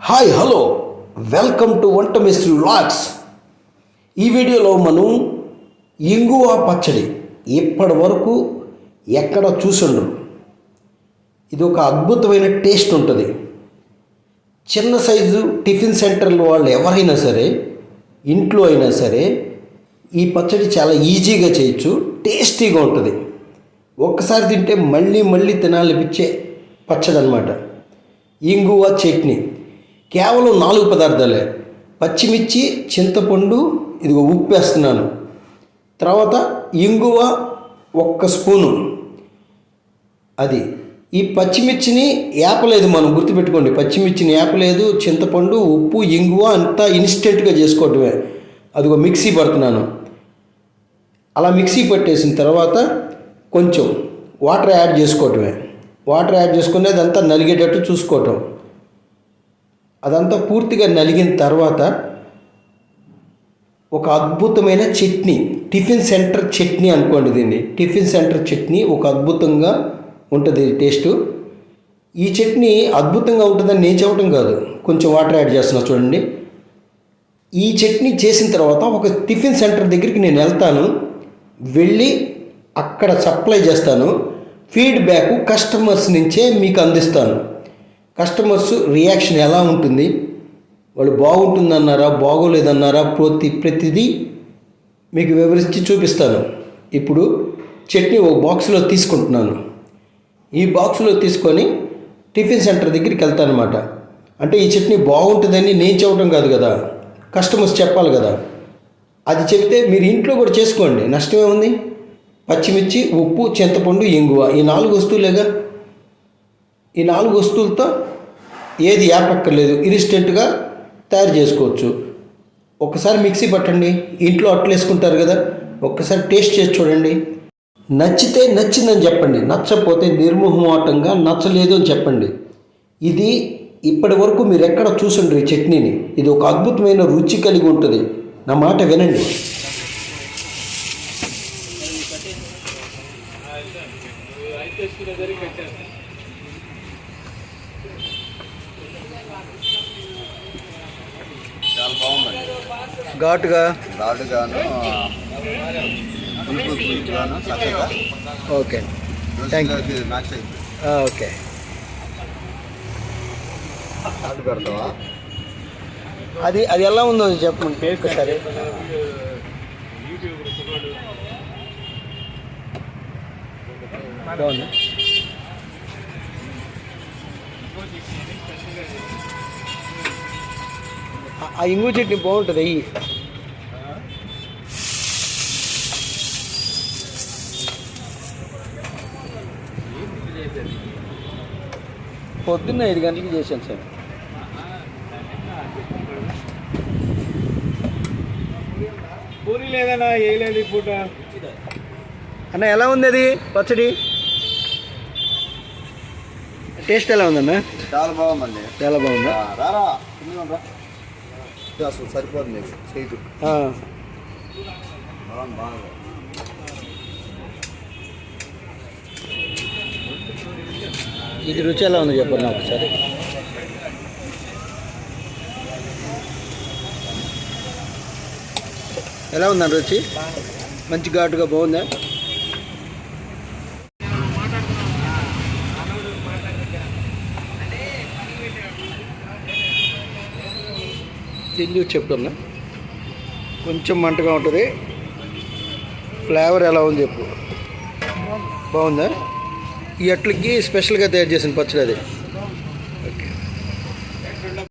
Hi hello welcome to వంట mystery vlogs. ఈ వీడియోలో మనం ఇంగువ పచ్చడి ఇప్పటి వరకు ఎక్కడ చూసుండ్రు. ఇది ఒక అద్భుతమైన టేస్ట్ ఉంటుంది. చిన్న సైజు టిఫిన్ సెంటర్లో వాళ్ళు ఎవరైనా సరే, ఇంట్లో అయినా సరే ఈ పచ్చడి చాలా ఈజీగా చేయొచ్చు, టేస్టీగా ఉంటుంది. ఒక్కసారి తింటే మళ్ళీ మళ్ళీ తినాలనిపించే పచ్చడి అన్నమాట. ఇంగువ చట్నీ కేవలం 4 పదార్థాలే. పచ్చిమిర్చి, చింతపండు, ఇదిగో ఉప్పు వేస్తున్నాను. తర్వాత ఇంగువ 1 స్పూను. అది ఈ పచ్చిమిర్చిని ఏపలేదు, మనం గుర్తుపెట్టుకోండి. పచ్చిమిర్చిని ఏపలేదు, చింతపండు, ఉప్పు, ఇంగువ అంతా ఇన్స్టెంట్గా చేసుకోవటమే. అదిగో మిక్సీ పడుతున్నాను. అలా మిక్సీ పట్టేసిన తర్వాత కొంచెం వాటర్ యాడ్ చేసుకోవటమే. వాటర్ యాడ్ చేసుకుని అదంతా నలిగేటట్టు చూసుకోవటం. అదంతా పూర్తిగా నలిగిన తర్వాత ఒక అద్భుతమైన చట్నీ, టిఫిన్ సెంటర్ చట్నీ అనుకోండి దీన్ని. టిఫిన్ సెంటర్ చట్నీ ఒక అద్భుతంగా ఉంటుంది టేస్టు. ఈ చట్నీ అద్భుతంగా ఉంటుందని నేను చెప్పడం కాదు, కొంచెం వాటర్ యాడ్ చేస్తున్నా చూడండి. ఈ చట్నీ చేసిన తర్వాత ఒక టిఫిన్ సెంటర్ దగ్గరికి నేను వెళ్తాను. వెళ్ళి అక్కడ సప్లై చేస్తాను. ఫీడ్బ్యాక్ కస్టమర్స్ నుంచే మీకు అందిస్తాను. కస్టమర్స్ రియాక్షన్ ఎలా ఉంటుంది, వాళ్ళు బాగుంటుందన్నారా బాగోలేదన్నారా ప్రతిదీ మీకు వివరించి చూపిస్తాను. ఇప్పుడు చట్నీ ఒక బాక్స్లో తీసుకుంటున్నాను. ఈ బాక్స్లో తీసుకొని టిఫిన్ సెంటర్ దగ్గరికి వెళ్తాను అనమాట. అంటే ఈ చట్నీ బాగుంటుందని నేను చెప్పడం కాదు కదా, కస్టమర్స్ చెప్పాలి కదా. అది చెప్తే మీరు ఇంట్లో కూడా చేసుకోండి, నష్టమే ఉంది. పచ్చిమిర్చి, ఉప్పు, చింతపండు, ఇంగువ ఈ 4 వస్తువులేగా. ఈ 4 వస్తువులతో ఏది యాపక్కర్లేదు, ఇన్స్టెంట్గా తయారు చేసుకోవచ్చు. ఒక్కసారి మిక్సీ పట్టండి. ఇంట్లో అట్లు వేసుకుంటారు కదా, ఒక్కసారి టేస్ట్ చేసి చూడండి. నచ్చితే నచ్చిందని చెప్పండి, నచ్చకపోతే నిర్మోహమాటంగా నచ్చలేదు అని చెప్పండి. ఇది ఇప్పటి వరకు మీరు ఎక్కడ చూసుండ్రు ఈ చట్నీని. ఇది ఒక అద్భుతమైన రుచి కలిగి ఉంటుంది. నా మాట వినండి. చాలా బాగుందండి. ఘాటుగాను చక్కగా ఓకే, థ్యాంక్ యూ. మ్యాచ్ అయిపోయింది. ఓకే, ఘాటు పెడతావా? అది ఎలా ఉందో చెప్పండి ఒకసారి. బాగుంది. ఆ ఇంగు చట్నీ బాగుంటుంది. అయ్యి పొద్దున్న 5 గంటలకి చేశాను సార్. పూరి లేదన్నా, ఏ లేదు ఈ పూట. అన్న ఎలా ఉంది అది పచ్చడి? టేస్ట్ ఎలా ఉందన్న? చాలా బాగుందండి. చాలా బాగుందా? రారా అసలు సరిపోతుంది నీకు చేయటు. బాగుంది. ఇది రుచి ఎలా ఉంది చెప్పండి నాకు ఒకసారి. ఎలా ఉందండి రుచి? మంచి ఘాటుగా బాగుందా? తిండి చెప్తున్నా, కొంచెం మంటగా ఉంటుంది. ఫ్లేవర్ ఎలా ఉంది చెప్పు. బాగుందా? ఈ అట్లకి స్పెషల్గా తయారు చేసిన పచ్చడి అది.